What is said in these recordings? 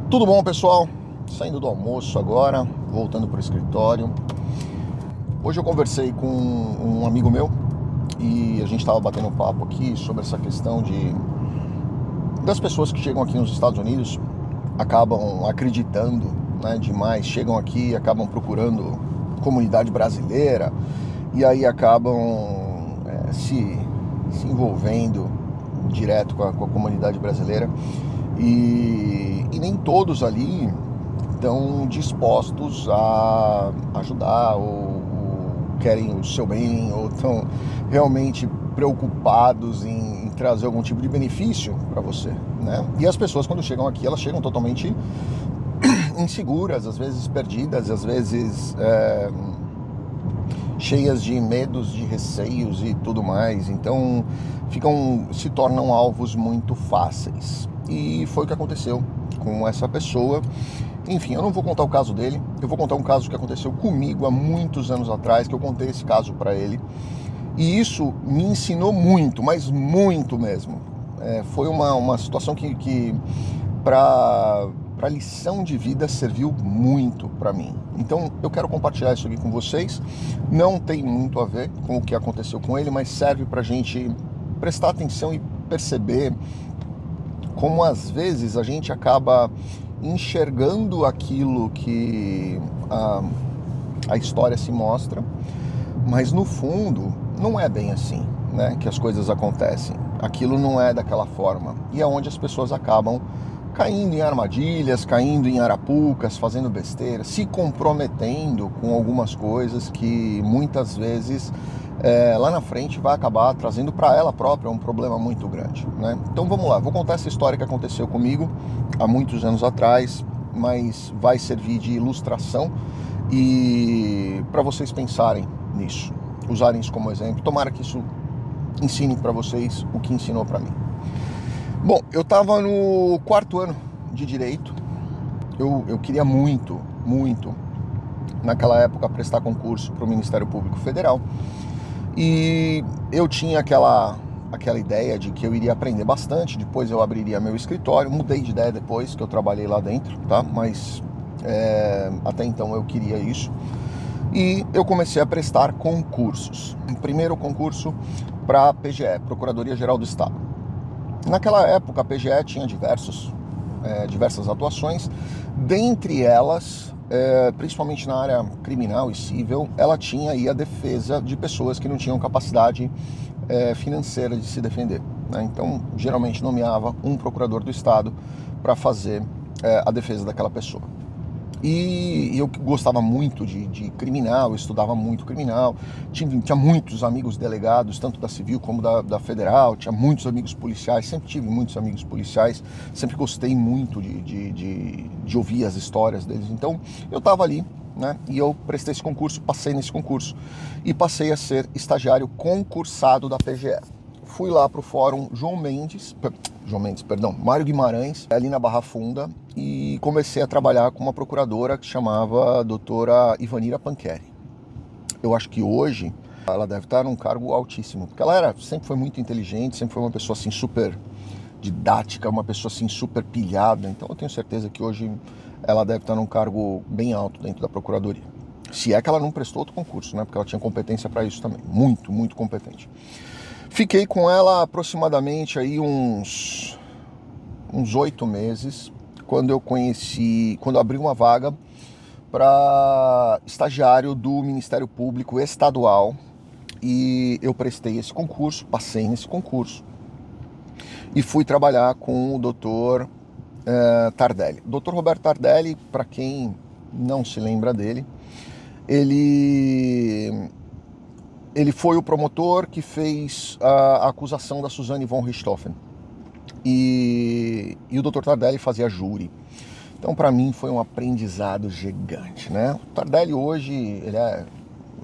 Tudo bom, pessoal? Saindo do almoço agora, voltando para o escritório. Hoje eu conversei com um amigo meu e a gente estava batendo um papo aqui sobre essa questão das pessoas que chegam aqui nos Estados Unidos, acabam acreditando, né, demais, chegam aqui e acabam procurando comunidade brasileira e aí acabam se envolvendo direto com a comunidade brasileira. E nem todos ali estão dispostos a ajudar ou querem o seu bem ou estão realmente preocupados em trazer algum tipo de benefício para você, né? E as pessoas, quando chegam aqui, elas chegam totalmente inseguras, às vezes perdidas, às vezes cheias de medos, de receios e tudo mais. Então se tornam alvos muito fáceis. E foi o que aconteceu com essa pessoa. Enfim, eu não vou contar o caso dele, eu vou contar um caso que aconteceu comigo há muitos anos atrás, que eu contei esse caso para ele. E isso me ensinou muito, mas muito mesmo. Foi uma situação que para lição de vida serviu muito para mim. Então eu quero compartilhar isso aqui com vocês. Não tem muito a ver com o que aconteceu com ele, mas serve para a gente prestar atenção e perceber como às vezes a gente acaba enxergando aquilo que a história se mostra, mas no fundo não é bem assim, né, que as coisas acontecem. Aquilo não é daquela forma. E é onde as pessoas acabam caindo em armadilhas, caindo em arapucas, fazendo besteira, se comprometendo com algumas coisas que muitas vezes lá na frente vai acabar trazendo para ela própria um problema muito grande, né? Então vamos lá, vou contar essa história que aconteceu comigo há muitos anos atrás, mas vai servir de ilustração e para vocês pensarem nisso, usarem isso como exemplo. Tomara que isso ensine para vocês o que ensinou para mim. Bom, eu estava no 4º ano de Direito, eu queria muito, naquela época, prestar concurso para o Ministério Público Federal, e eu tinha aquela ideia de que eu iria aprender bastante, depois eu abriria meu escritório. Mudei de ideia depois que eu trabalhei lá dentro, tá? Mas até então eu queria isso, e eu comecei a prestar concursos. Primeiro concurso para a PGE, Procuradoria-Geral do Estado. Naquela época a PGE tinha diversas atuações, dentre elas, principalmente na área criminal e civil, ela tinha aí a defesa de pessoas que não tinham capacidade financeira de se defender, né? Então geralmente nomeava um procurador do Estado para fazer a defesa daquela pessoa. E eu gostava muito de criminal, eu estudava muito criminal, tinha muitos amigos delegados, tanto da civil como da federal, tinha muitos amigos policiais, sempre tive muitos amigos policiais, sempre gostei muito de ouvir as histórias deles. Então eu estava ali, né, e eu prestei esse concurso, passei nesse concurso e passei a ser estagiário concursado da PGE. Fui lá para o Fórum Mário Guimarães, ali na Barra Funda, e comecei a trabalhar com uma procuradora que chamava doutora Ivanira Panqueri. Eu acho que hoje ela deve estar num cargo altíssimo, porque ela sempre foi muito inteligente, sempre foi uma pessoa assim super didática, uma pessoa assim super pilhada. Então eu tenho certeza que hoje ela deve estar num cargo bem alto dentro da procuradoria. Se é que ela não prestou outro concurso, né? Porque ela tinha competência para isso também, muito competente. Fiquei com ela aproximadamente aí uns 8 meses, quando eu abri uma vaga para estagiário do Ministério Público Estadual, e eu prestei esse concurso, passei nesse concurso e fui trabalhar com o Dr. Tardelli. Dr. Roberto Tardelli, para quem não se lembra dele, ele foi o promotor que fez a acusação da Suzane von Richthofen. E o Dr. Tardelli fazia júri. Então, para mim, foi um aprendizado gigante, né? O Tardelli hoje, ele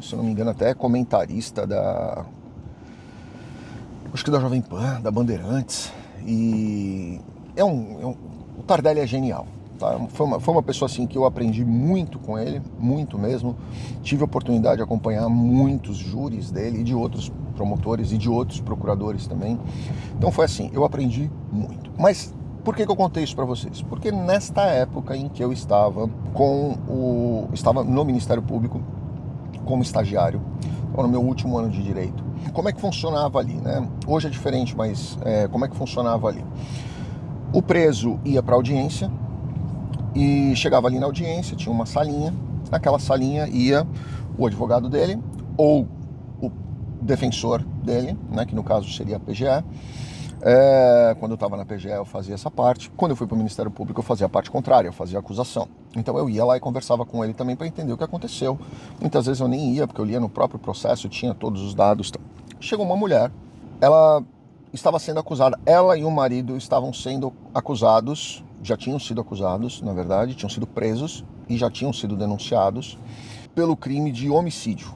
se eu não me engano, até comentarista acho que da Jovem Pan, da Bandeirantes. E o Tardelli é genial. Tá? Foi uma pessoa assim que eu aprendi muito com ele, muito mesmo. Tive a oportunidade de acompanhar muitos júris dele e de outros promotores e de outros procuradores também. Então foi assim, eu aprendi muito. Mas Por que eu contei isso para vocês? Porque nesta época em que eu estava no Ministério Público como estagiário, no meu último ano de direito, como é que funcionava ali, né? Hoje é diferente, mas como é que funcionava ali? O preso ia para a audiência e chegava ali na audiência, tinha uma salinha, naquela salinha ia o advogado dele ou o defensor dele, né, que no caso seria a PGE. Quando eu estava na PGE eu fazia essa parte, quando eu fui para o Ministério Público eu fazia a parte contrária, eu fazia a acusação. Então eu ia lá e conversava com ele também para entender o que aconteceu. Muitas vezes eu nem ia, porque eu lia no próprio processo, tinha todos os dados. Chegou uma mulher, ela estava sendo acusada, ela e o marido estavam sendo acusados, já tinham sido acusados, na verdade, tinham sido presos e já tinham sido denunciados pelo crime de homicídio.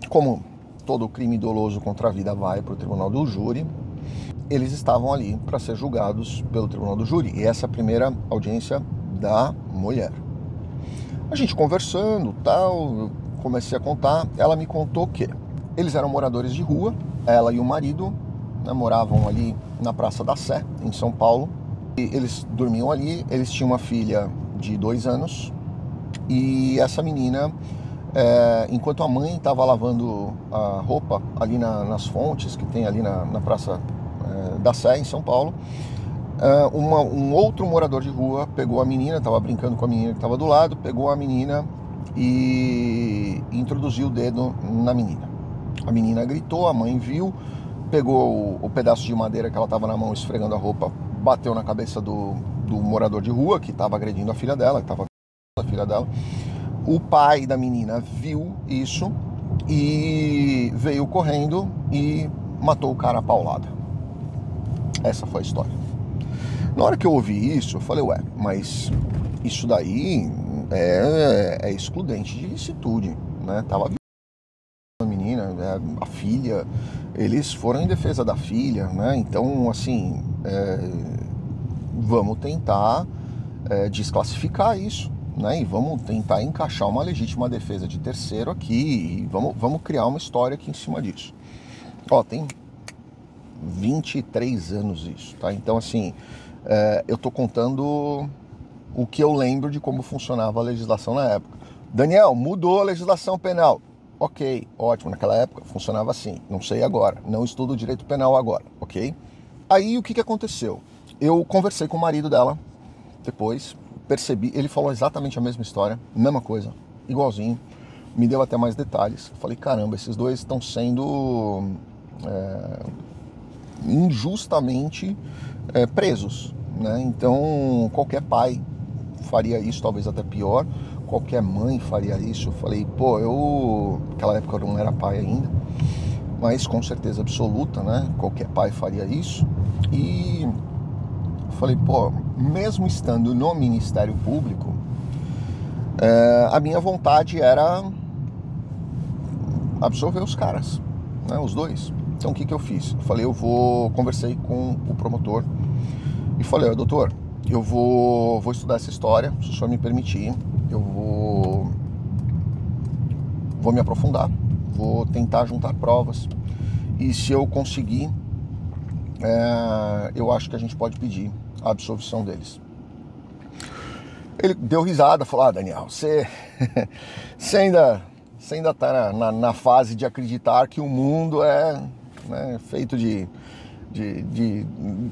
Como todo crime doloso contra a vida vai para o tribunal do júri, eles estavam ali para ser julgados pelo tribunal do júri. E essa é a primeira audiência da mulher. A gente conversando, tal, eu comecei a contar, ela me contou que eles eram moradores de rua, ela e o marido, né, moravam ali na Praça da Sé, em São Paulo. E eles dormiam ali, eles tinham uma filha de 2 anos, e essa menina, enquanto a mãe estava lavando a roupa ali nas fontes que tem ali na Praça da Sé, em São Paulo, um outro morador de rua pegou a menina, estava brincando com a menina que estava do lado, pegou a menina e introduziu o dedo na menina. A menina gritou, a mãe viu, pegou o pedaço de madeira que ela estava na mão esfregando a roupa, bateu na cabeça do morador de rua que estava agredindo a filha dela, O pai da menina viu isso e veio correndo e matou o cara a paulada. Essa foi a história. Na hora que eu ouvi isso, eu falei, ué, mas isso daí é excludente de licitude, né? Tava a menina, a filha, eles foram em defesa da filha, né? Então, assim, vamos tentar desclassificar isso, né? E vamos tentar encaixar uma legítima defesa de terceiro aqui e vamos criar uma história aqui em cima disso. Tem 23 anos isso, tá? Então, assim, eu tô contando o que eu lembro de como funcionava a legislação na época. Daniel, mudou a legislação penal. Ok, ótimo, naquela época funcionava assim, não sei agora, não estudo direito penal agora, ok? Aí o que aconteceu? Eu conversei com o marido dela, depois percebi, ele falou exatamente a mesma história, mesma coisa, igualzinho, me deu até mais detalhes. Eu falei, caramba, esses dois estão sendo injustamente presos, né? Então qualquer pai faria isso, talvez até pior, qualquer mãe faria isso. Eu falei, naquela época eu não era pai ainda, mas com certeza absoluta, né? Qualquer pai faria isso. E eu falei, mesmo estando no Ministério Público, a minha vontade era absolver os caras, né? Os dois. Então o que eu fiz? Eu falei, conversei com o promotor e falei, doutor, eu vou estudar essa história, se o senhor me permitir, eu vou me aprofundar, vou tentar juntar provas e se eu conseguir, eu acho que a gente pode pedir a absolvição deles. Ele deu risada, falou, Daniel, você ainda está na fase de acreditar que o mundo é, né, feito de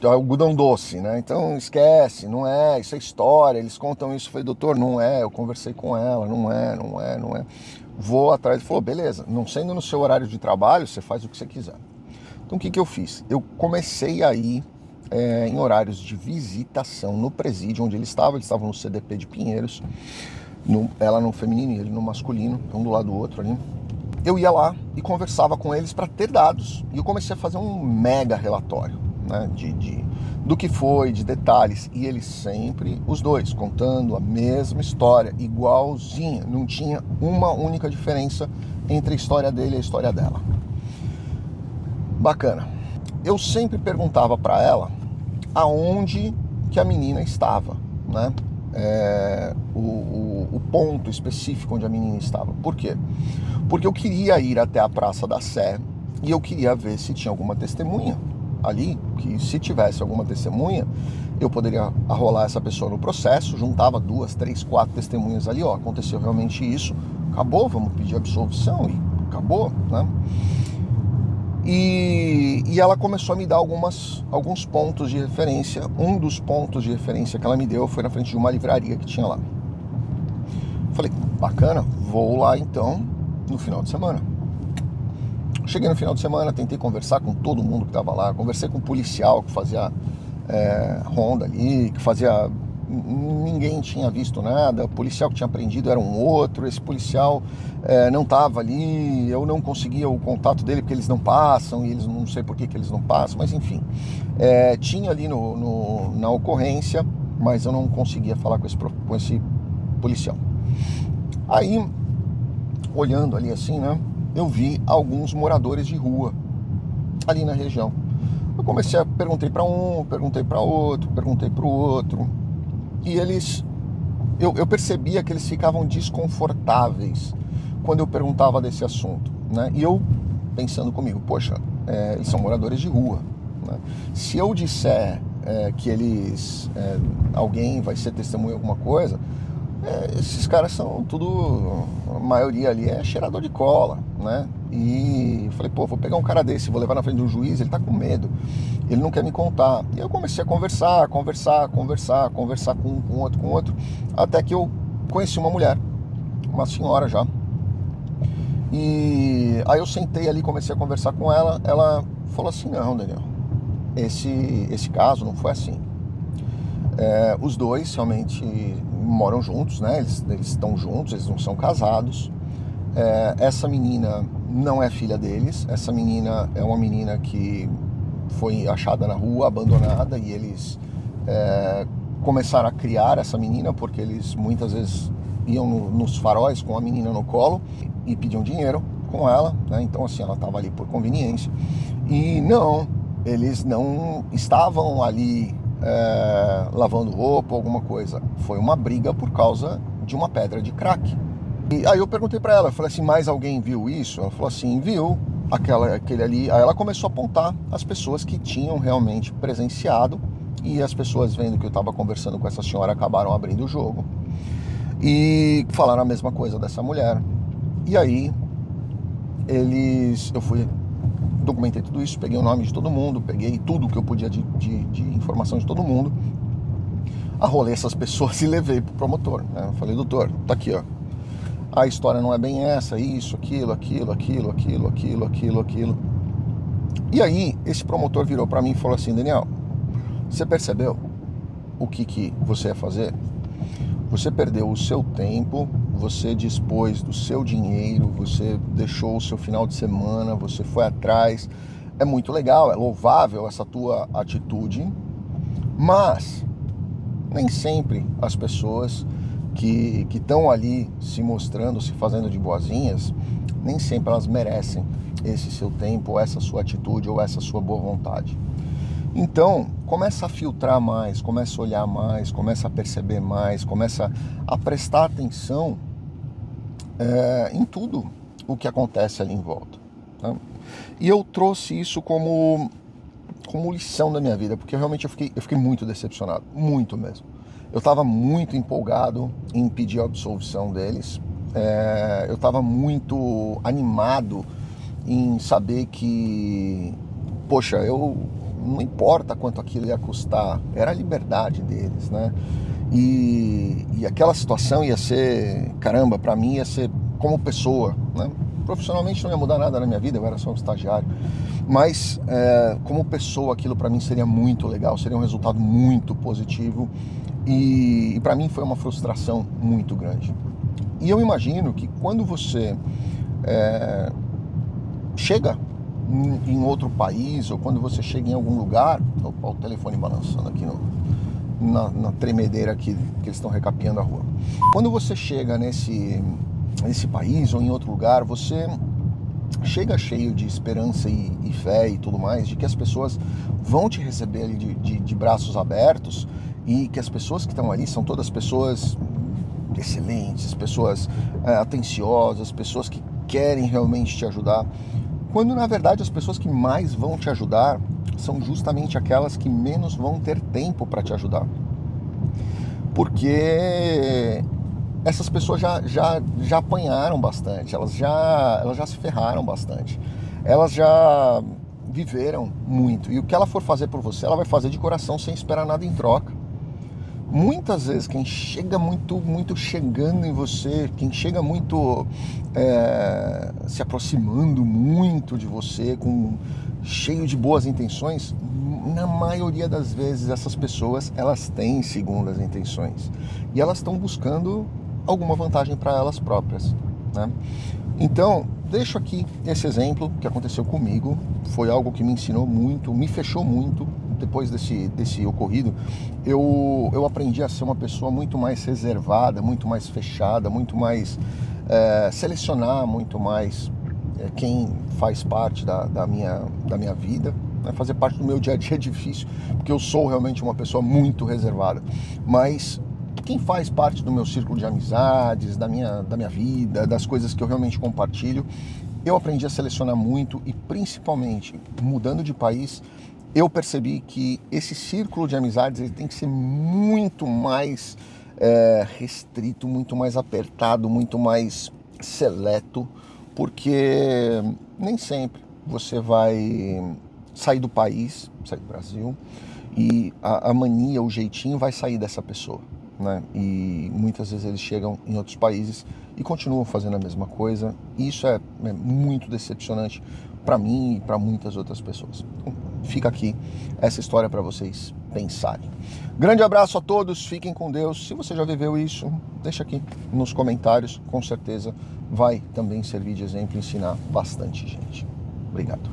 algodão doce, né? Então esquece, não é, isso é história, eles contam isso. Eu falei, doutor, não é, eu conversei com ela, não é. Vou atrás, ele falou, beleza, não sendo no seu horário de trabalho, você faz o que você quiser. Então o que eu fiz? Eu comecei a ir em horários de visitação no presídio onde eles estavam no CDP de Pinheiros, ela no feminino e ele no masculino, um do lado do outro ali. Eu ia lá e conversava com eles para ter dados. E eu comecei a fazer um mega relatório, né, do que foi, de detalhes. E eles sempre, os dois, contando a mesma história, igualzinha. Não tinha uma única diferença entre a história dele e a história dela. Bacana. Eu sempre perguntava para ela aonde que a menina estava, né? O ponto específico onde a menina estava. Por quê? Porque eu queria ir até a Praça da Sé e eu queria ver se tinha alguma testemunha, ali que se tivesse alguma testemunha, eu poderia arrolar essa pessoa no processo, juntava 2, 3, 4 testemunhas ali, ó, aconteceu realmente isso, acabou, vamos pedir absolvição e acabou, né? E ela começou a me dar alguns pontos de referência. Um dos pontos de referência que ela me deu foi na frente de uma livraria que tinha lá. Falei, bacana, vou lá então no final de semana. Cheguei no final de semana, tentei conversar com todo mundo que estava lá, conversei com um policial que fazia ronda ali, que fazia... Ninguém tinha visto nada, o policial que tinha prendido era um outro, esse policial não estava ali, eu não conseguia o contato dele porque eles não passam, e eles não sei por que eles não passam, mas enfim, tinha ali na ocorrência, mas eu não conseguia falar com esse policial. Aí, olhando ali assim, né, eu vi alguns moradores de rua ali na região. Eu perguntei para um, perguntei para outro, perguntei para o outro, e eu percebia que eles ficavam desconfortáveis quando eu perguntava desse assunto, né? E eu pensando comigo, poxa, eles são moradores de rua, né? Se eu disser que alguém vai ser testemunha de alguma coisa, esses caras são tudo, a maioria ali é cheirador de cola, né? E eu falei, pô, vou pegar um cara desse, vou levar na frente do juiz, ele tá com medo, ele não quer me contar. E eu comecei a conversar com outro, até que eu conheci uma mulher, uma senhora já. E aí eu sentei ali, comecei a conversar com ela, ela falou assim, não, Daniel, esse caso não foi assim. Os dois realmente moram juntos, né? Eles estão juntos, eles não são casados. Essa menina não é filha deles. Essa menina é uma menina que foi achada na rua, abandonada, e eles começaram a criar essa menina porque eles muitas vezes iam nos faróis com a menina no colo e pediam dinheiro com ela, né? Então assim, ela estava ali por conveniência. E não, eles não estavam ali lavando roupa ou alguma coisa. Foi uma briga por causa de uma pedra de crack. E aí eu perguntei pra ela, eu falei assim, mais alguém viu isso? Ela falou assim, viu, aquele ali. Aí ela começou a apontar as pessoas que tinham realmente presenciado, e as pessoas vendo que eu estava conversando com essa senhora acabaram abrindo o jogo e falaram a mesma coisa dessa mulher. E aí eu fui, documentei tudo isso, peguei o nome de todo mundo, peguei tudo que eu podia de informação de todo mundo, arrolei essas pessoas e levei pro promotor, né? Eu falei, doutor, tá aqui, ó, a história não é bem essa, isso, aquilo. E aí, esse promotor virou pra mim e falou assim, Daniel, você percebeu o que você ia fazer? Você perdeu o seu tempo, você dispôs do seu dinheiro, você deixou o seu final de semana, você foi atrás. É muito legal, é louvável essa tua atitude, mas nem sempre as pessoas que estão ali se mostrando, se fazendo de boazinhas, nem sempre elas merecem esse seu tempo, ou essa sua atitude, ou essa sua boa vontade. Então, começa a filtrar mais, começa a olhar mais, começa a perceber mais, começa a prestar atenção em tudo o que acontece ali em volta, tá? E eu trouxe isso como lição da minha vida, porque realmente eu fiquei muito decepcionado, muito mesmo. Eu estava muito empolgado em pedir a absolvição deles, eu estava muito animado em saber que, poxa, não importa quanto aquilo ia custar, era a liberdade deles, né? E aquela situação ia ser, caramba, pra mim ia ser como pessoa, né? Profissionalmente não ia mudar nada na minha vida, eu era só um estagiário, mas como pessoa aquilo pra mim seria muito legal, seria um resultado muito positivo, e pra mim foi uma frustração muito grande. E eu imagino que quando você chega em outro país, ou quando você chega em algum lugar, opa, o telefone balançando aqui na tremedeira que eles estão recapeando a rua. Quando você chega nesse país ou em outro lugar, você chega cheio de esperança e fé e tudo mais, de que as pessoas vão te receber ali de braços abertos, e que as pessoas que estão ali são todas pessoas excelentes, pessoas atenciosas, pessoas que querem realmente te ajudar. Quando na verdade as pessoas que mais vão te ajudar são justamente aquelas que menos vão ter tempo para te ajudar. Porque essas pessoas já apanharam bastante, elas já se ferraram bastante, elas já viveram muito. E o que ela for fazer por você, ela vai fazer de coração, sem esperar nada em troca. Muitas vezes quem chega muito chegando em você, quem chega muito se aproximando muito de você, cheio de boas intenções, na maioria das vezes essas pessoas, elas têm segundas intenções e elas estão buscando alguma vantagem para elas próprias, né? Então, deixo aqui esse exemplo que aconteceu comigo, foi algo que me ensinou muito, me fechou muito. Depois desse ocorrido, eu aprendi a ser uma pessoa muito mais reservada, muito mais fechada, muito mais selecionar muito mais quem faz parte da minha vida, né? Fazer parte do meu dia a dia é difícil, porque eu sou realmente uma pessoa muito reservada, mas quem faz parte do meu círculo de amizades, da minha vida, das coisas que eu realmente compartilho, eu aprendi a selecionar muito e principalmente, mudando de país, eu percebi que esse círculo de amizades ele tem que ser muito mais restrito, muito mais apertado, muito mais seleto, porque nem sempre você vai sair do país, sair do Brasil, e a mania, o jeitinho vai sair dessa pessoa, né? E muitas vezes eles chegam em outros países e continuam fazendo a mesma coisa. E isso é muito decepcionante para mim e para muitas outras pessoas. Então, fica aqui essa história para vocês pensarem. Grande abraço a todos, fiquem com Deus. Se você já viveu isso, deixa aqui nos comentários, com certeza vai também servir de exemplo e ensinar bastante gente. Obrigado.